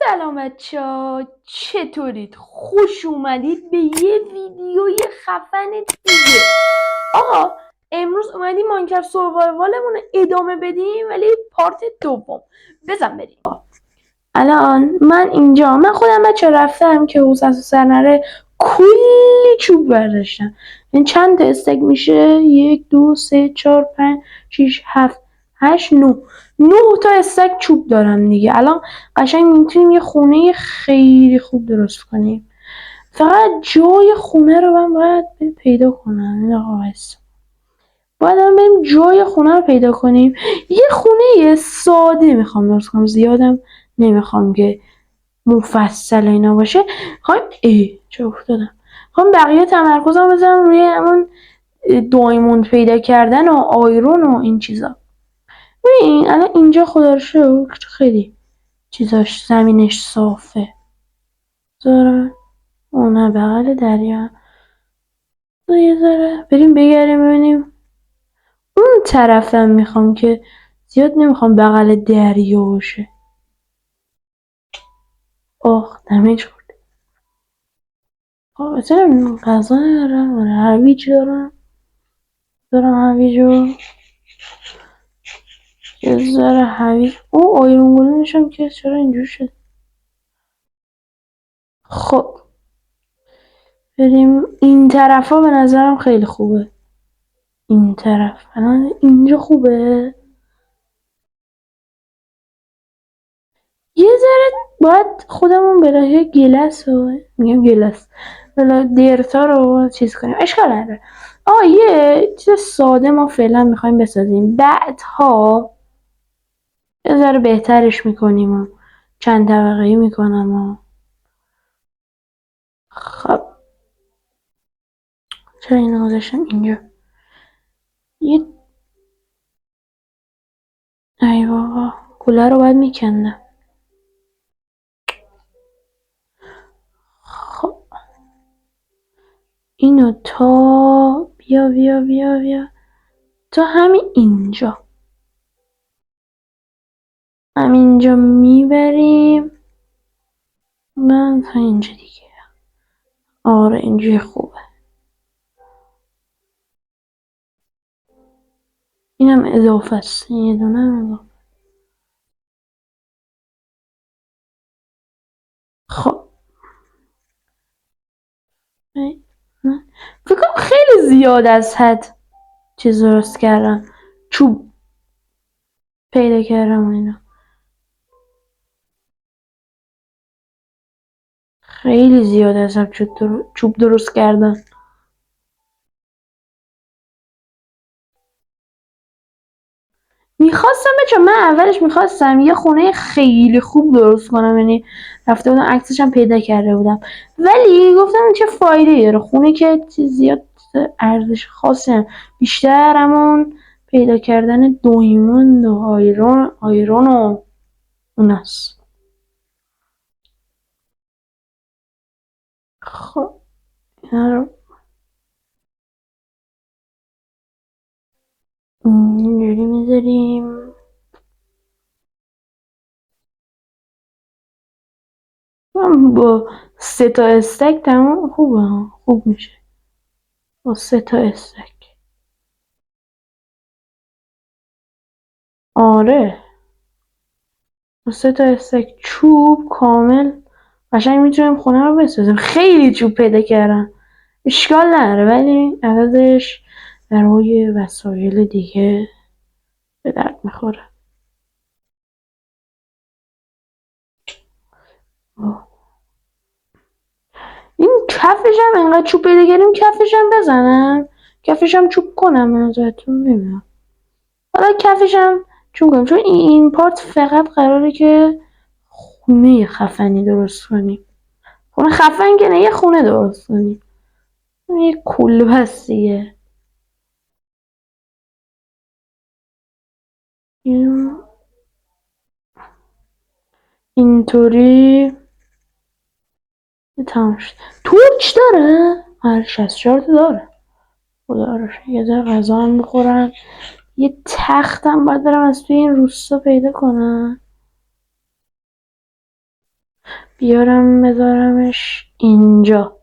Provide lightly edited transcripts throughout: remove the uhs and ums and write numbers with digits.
سلام بچه‌ها، چطورید؟ خوش اومدید به یه ویدیوی خفن دیگه. آقا امروز اومدیم ماینکرافت سروایوالمون رو ادامه بدیم، ولی پارت دوم. بزن بریم. الان من خودم بچه رفتم که حوصله سر نره، کلی چوب برداشتم. این چند تا استک میشه؟ 1 2 3 4 5 6 7 8 9 تا استک چوب دارم دیگه. الان قشنگ میتونیم یه خونه خیلی خوب درست کنیم. فقط جای خونه رو من باید پیدا کنم. این آقا باید هم بریم جای خونه رو پیدا کنیم. یه خونه ساده میخوام درست کنم، زیادم نمیخوام که مفصل اینا باشه. خواهیم چه افتادم، خواهیم بقیه تمرکزم بذارم روی همون دایموند پیدا کردن و آیرون و این چیزا. ببین الان اینجا خدا رو شکر خیلی چیزاش زمینش صافه. زارم اونه بغل دریا. یه ذره بریم بگریم ببینیم. اون طرفم میخوام که زیاد نمیخوام بغل دریا باشه. دمیج خورد. مثلا غذا ندارم، هویج دارم هویجو یه ذره هویج. آیرون گلونشم که چرا اینجور شد. خب بریم این طرف ها، به نظرم خیلی خوبه. این طرف الان اینجا خوبه. یه ذره باید خودمون برای گلس رو میگم گلس بلا دیرتا رو چیز کنیم. اشکال نداره. یه چیز ساده ما فعلا میخوایم بسازیم، بعدها یه ذره بهترش میکنیم و چند طبقه‌ای میکنم و خب چرا اینو گذاشتم اینجا؟ ای بابا کوله رو باید میکندم. خب اینو تا بیا تا همینجا میبریم. من تا اینجا دیگه. آره اینجا خوبه. اینم اضافه است، یه دونه اضافه. خب فکر کنم خیلی زیاد از حد چیز درست کردم، چوب پیدا کردم و اینا. خیلی زیاد از حد چوب درست کردم. من اولش میخواستم یه خونه خیلی خوب درست کنم، یعنی رفته بودم عکسش هم پیدا کرده بودم، ولی گفتم چه فایده داره خونه که زیاد ارزش خاصی هم. بیشتر همون پیدا کردن دایموند و آیرون و اوناست. خب اینا رو اینجوری میذاریم. با 3 تا استک تمام خوب میشه. با 3 تا استک آره، با 3 تا استک چوب کامل قشنگ میتونیم خونه رو بسازیم. خیلی چوب پیدا کردم، اشکال نداره، ولی عوضش برای وسایل دیگه به درد میخوره. این کفش هم انقدر چوب پیدا کردیم، کفش هم بزنم، کفش هم چوب کنم. به نظرتون نمیدونم، حالا کفش هم چوب کنم، چون این پارت فقط قراره که خونه خفنی درست کنیم. خونه خفن که نه، یه خونه درست کنیم، یه کلبه هست دیگه. اینطوری تمام شد. تورچ داره؟ آره 64 تا داره. خدا رو شکر. یه ذره غذا هم میخورن. یه تختم باید برم از توی این روستا پیدا کنم. بیارم بذارمش اینجا.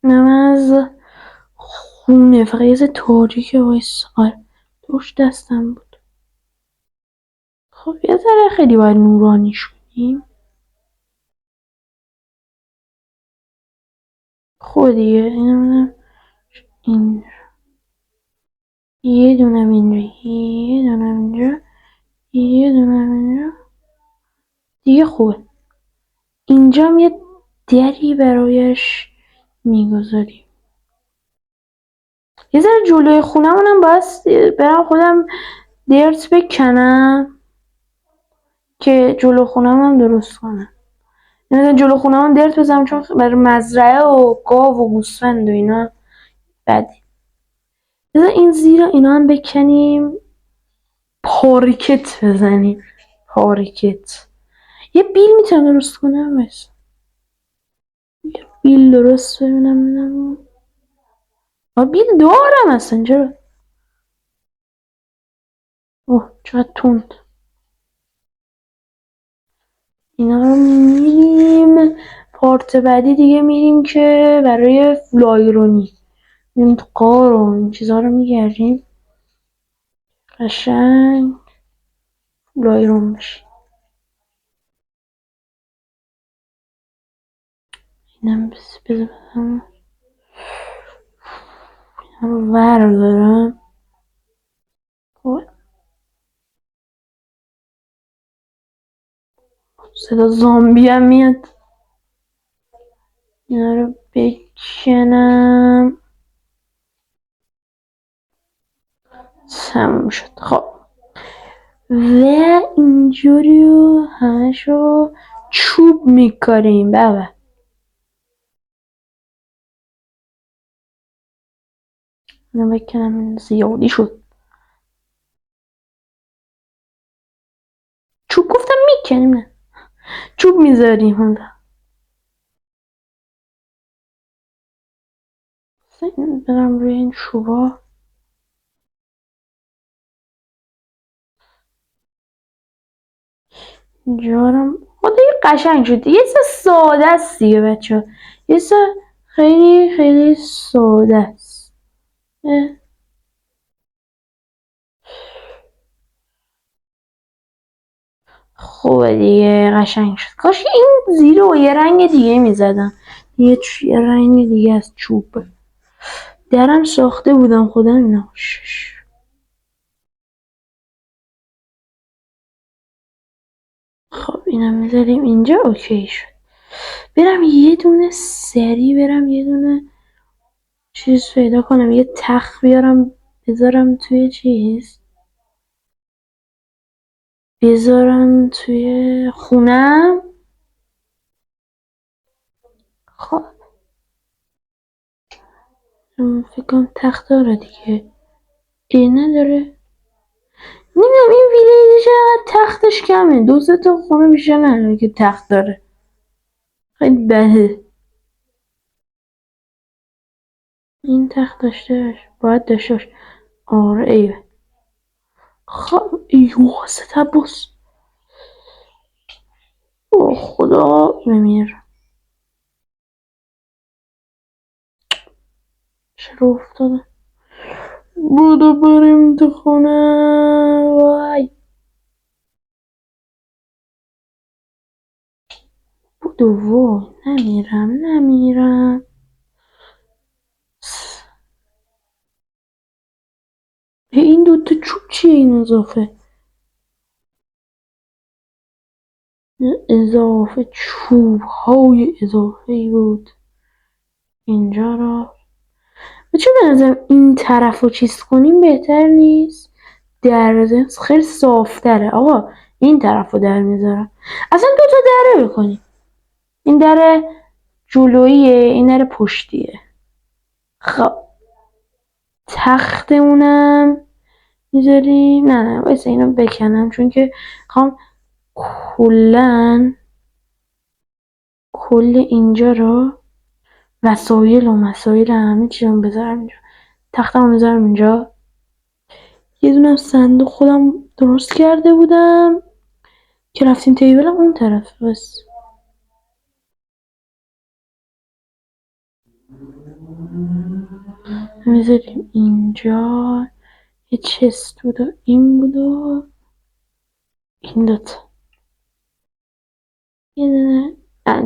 اینم از خونه، فقط یه تاریکه. وایس توش دستم بود. خب یه ذره خیلی باید نورانیش کنیم. خب دیگه اینم این یه دونم اینجا، یه دونم اینجا، یه دونم اینجا دیگه. خوبه. اینجا هم یه دری برایش میگذاریم. یه ذره جلوی خونمونم باید برم خودم درت بکنم که جلو خونمونم درست کنم. یعنی جلو خونمون درت بزنم، چون برای مزرعه و گاو و گوسفند و اینا بده. بذار این زیر اینا هم بکنیم، پارکت بزنیم. پارکت. یه بیل میتونم درست کنم. بس یه بیل درست ببینم. بیل دارم اصلا. چرا؟ اوه چقدر تند. اینا رو میریم پارت بعدی دیگه، میریم که برای فلایرونی میریم تو قار و این چیزا رو میگردیم قشنگ فلایرون بشیم. اینم بذار اینا رو وردارم. صدا زامبی هم میاد. اینا رو بکنم. تموم شد. خب و اینجوری همشو چوب میکاریم. بابا اینو بکنم، زیادی شد. چوب گفتم میکنیم، نه چوب میذاریم. حالا برم روی این چوبا. اینجارم خدایی قشنگ شد. یه سه ساده است دیگه بچه ها. یه سه خیلی خیلی ساده است. خوبه دیگه، قشنگ شد. کاش این زیر و یه رنگ دیگه میزدم. یه رنگ دیگه از چوب. درم ساخته بودم خودم نباشش. خب اینم میذاریم اینجا. اوکی شد. برم یه دونه یه دونه چیز پیدا کنم. یه تخت بیارم بذارم توی چیز، بذارم توی خونم. خب فکر کنم تخت داره دیگه. نداره. نمیدونم این ویلیج تختش کمه. 2-3 تا خونه بیشتر نداره که تخت داره. خیلی بده. این تخت داشته باید داشته باشه. آره ایوه. خب ایوه ستبوس. اوه خدا بمیر. چرا افتاده؟ بودو بریم تو خونه. وای بودو. وای نمیرم. این دوتا چوب چیه این اضافه؟ اضافه چوب های اضافه بود اینجا رو. چه به نظرم این طرف رو چیز کنیم بهتر نیست؟ در خیلی صافتره. آقا این طرف رو در میذارم. اصلا 2 تا دره بکنیم. این در جلوییه، این در پشتیه. خب تختمونم میذاریم. نه وایسا اینو بکنم، چون که میخوام کل اینجا رو وسایل همه چیزم بذارم اینجا. تختمو میذارم اینجا. یه دونه صندوق خودم درست کرده بودم که رفتیم تیبل اون طرف بس. میذاریم اینجا. یه چست بود و این بود و این دوتا. یه دونه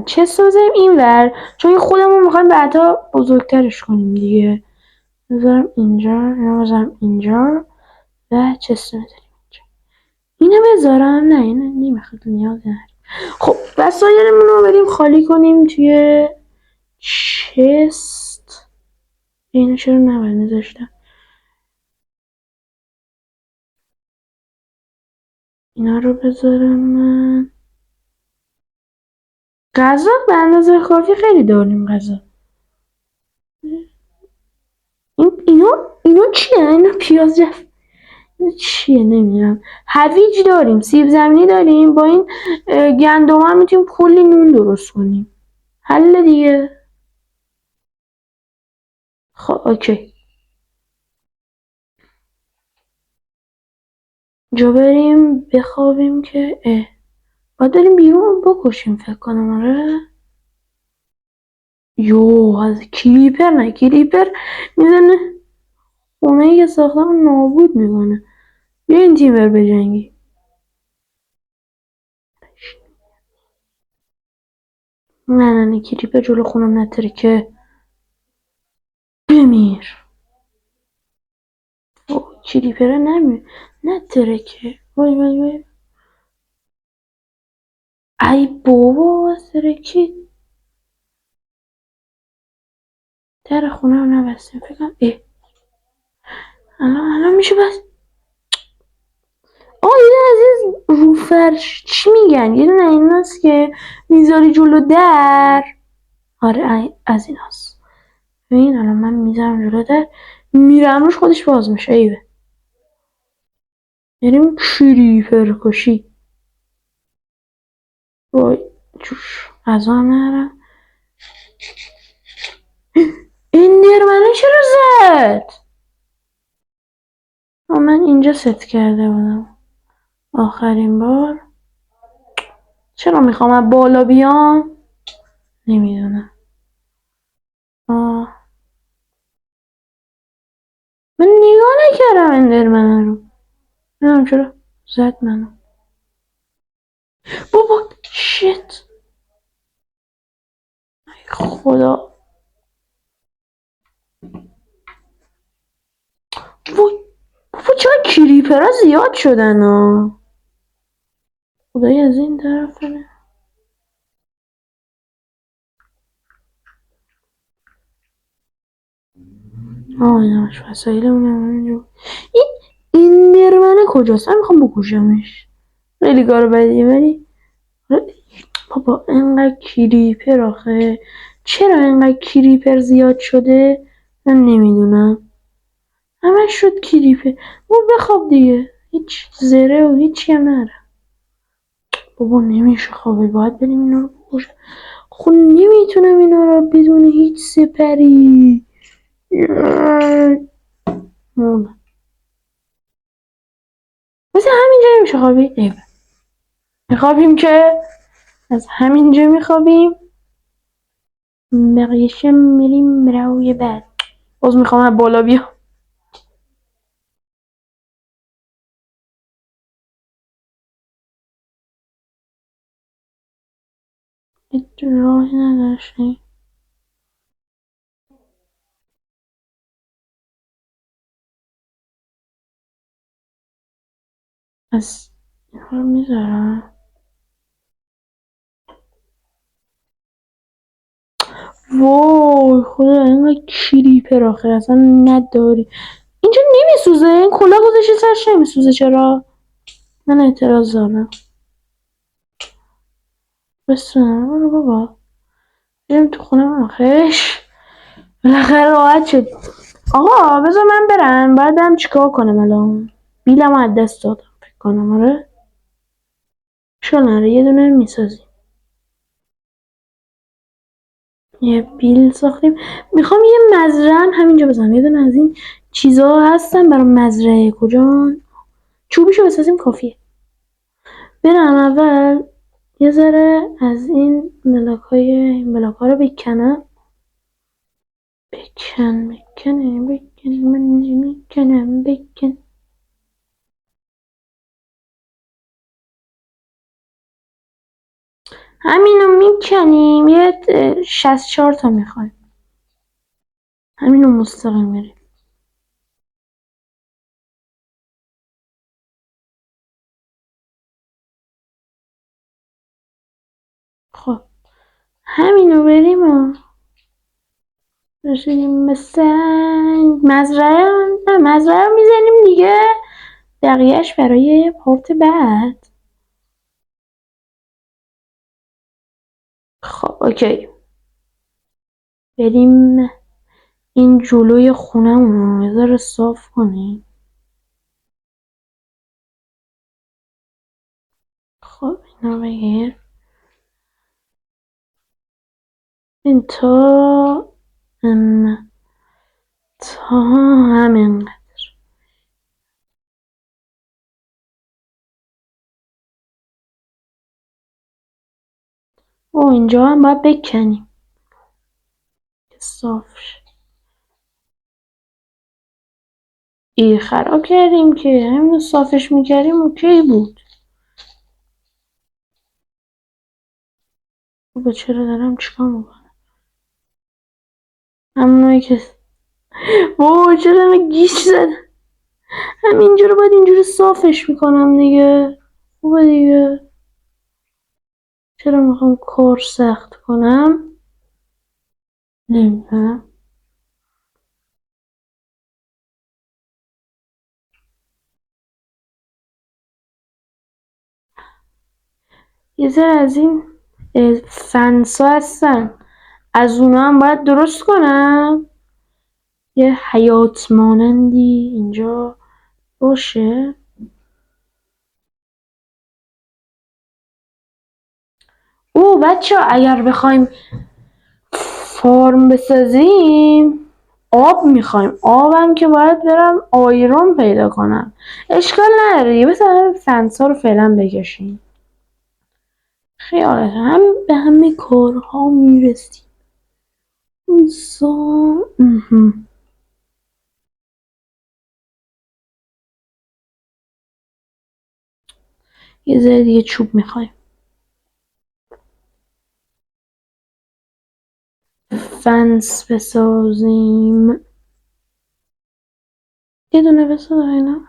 چست رو بذاریم این ور، چون خودمون میخوایم بعدا بزرگترش کنیم دیگه. بذارم اینجا، اینو بذارم اینجا و چست رو بذاریم اینجا. اینو بذارم، نه اینو نمیخواد، نیاز نداریم. خب وسایلمون رو بریم خالی کنیم توی چست. اینو چرا نباید میذاشتم؟ اینا رو بذارم من. غذا به اندازه کافی خیلی داریم غذا. اینو چیه؟ اینو پیاز جف چیه نمیدونم. هویج داریم، سیب زمینی داریم، با این گندم هم میتونیم کلی نون درست کنیم. حل دیگه. خب اوکی. جا بریم بخوابیم که باید بریم بیرون بکشیم فکر کنم. آره از کلیپر نه، کلیپر میزنه خونه که ساختم نابود میکنه. بیا این تیمر بجنگی. نه کلیپر جلو خونم نتره که بمیر. کلیپر نتره که وای ای بابا سرکی در خونه رو نبستیم فکرم. الان میشه بس. یه از این رو فرش چی میگن؟ یه دونه این هست که میذاری جلو در. آره از این هست. ببین الان من میذارم جلو در، میرم روش خودش باز میشه. ایوه بریم کلیپر کشی. وای جوش غذا هم ندارم. اندرمنه چرا زد؟ من اینجا ست کرده بودم آخرین بار. چرا میخوام از بالا بیام؟ نمیدونم. من نگاه نکردم اندرمنه رو. نمیدونم چرا زد منو. بابا شت. خدا. بابا چرا کریپرها زیاد شدن ها؟ خدای از این طرف نه. ایناش وسایلمون اینجا. این اندرمنه کجاست؟ من میخوام بکشمش. خیلی کار بدیه ولی بابا اینقدر کریپر آخه. چرا اینقدر کریپر زیاد شده؟ من نمیدونم. همش شد کریپر. بابا بخواب دیگه. هیچ زره و هیچی هم نره. بابا نمیشه خوابه، باید بریم اینا رو بکشم. خب نمیتونم اینا رو بدون هیچ سپری. مثل همینجا نمیشه خوابید. میخوابیم که از همینجا میخوابیم. بقیه‌شم میریم روی بعد. باز میخوام بالا بیام. راهی نداشتی. از اینها رو میذارم. وای خدا اینقدر کریپر آخه اصلا نداری. اینجا نمیسوزه؟ این کلا گذاشتی سرش نمیسوزه چرا؟ من اعتراض دارم. بسنم برو بابا. بریم تو خونه من آخش. بالاخره راحت شد. آقا بذار من برم، باید برم چیکار کنم الان. بیلم از دست دادم فکر کنم. آره شو نره یه دونه میسازیم. یه بیل ساختیم. میخوام یه مزرعه همینجا بزنم. یه دونه از این چیزا هستن برای مزرعه. کجا؟ چوبیشو بسازیم کافیه. برم اول یه ذره از این بلاک ها رو بکنم. بکن من میکنم بکن. همینو میکنیم. یه 64 تا میخوایم. همینو مستقیم میریم. خب همینو بریم و بشینیم مثل مزرعه رو میزنیم دیگه. بقیهش برای پارت بعد. خب اوکی. بریم این جلوی خونمون رو یه ذره صاف کنیم. خب اینا بگیر. این تا همینقدر. و اینجا هم باید بکنیم که صاف شه. خراب کردیم که همینو صافش میکردیم اوکی بود. با چرا دارم چیکار میکنم؟ همونایی که وای چرا من گیج زدم. همینجا رو باید اینجوری صافش میکنم دیگه. خوبه دیگه. چرا میخوام کار سخت کنم؟ نمیدونم. یه ذره از این فنسا هستن، از اونا هم باید درست کنم. یه حیات مانندی اینجا باشه. او بچه اگر بخوایم فارم بسازیم آب میخوایم. آبم که باید برم آیرون پیدا کنم. اشکال نداره بس همه فنسا رو فعلا بکشیم. خیالت هم به همه کارها میرسیم. یه ذره دیگه چوب میخوایم. فنس بسازیم. یه دونه بساز اینا.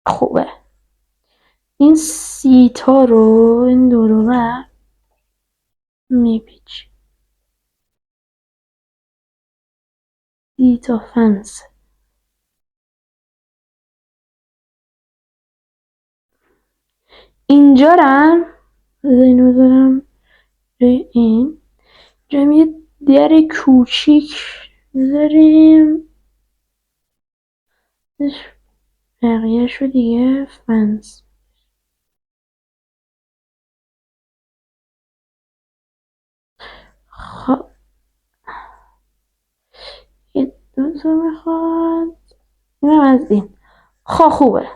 خوبه. این سیتا رو این دورو بر میپیچ. سیتا فنس. اینجا رم اینو بذارم روی این. اینجا یه در کوچیک بذاریم. بقیه شو دیگه فنس. خب یه دوتا میخواد. اینم از این. خب خوبه.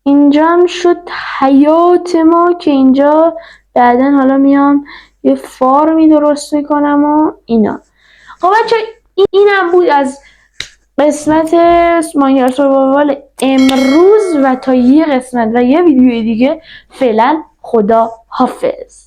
اینجا هم شد حیات ما که اینجا بعدن حالا میام یه فارمی درست میکنم و اینا. خب بچه اینم بود از قسمت ماینکرافت سروایوال امروز و تا یه قسمت و یه ویدیو دیگه فعلا خدا حافظ.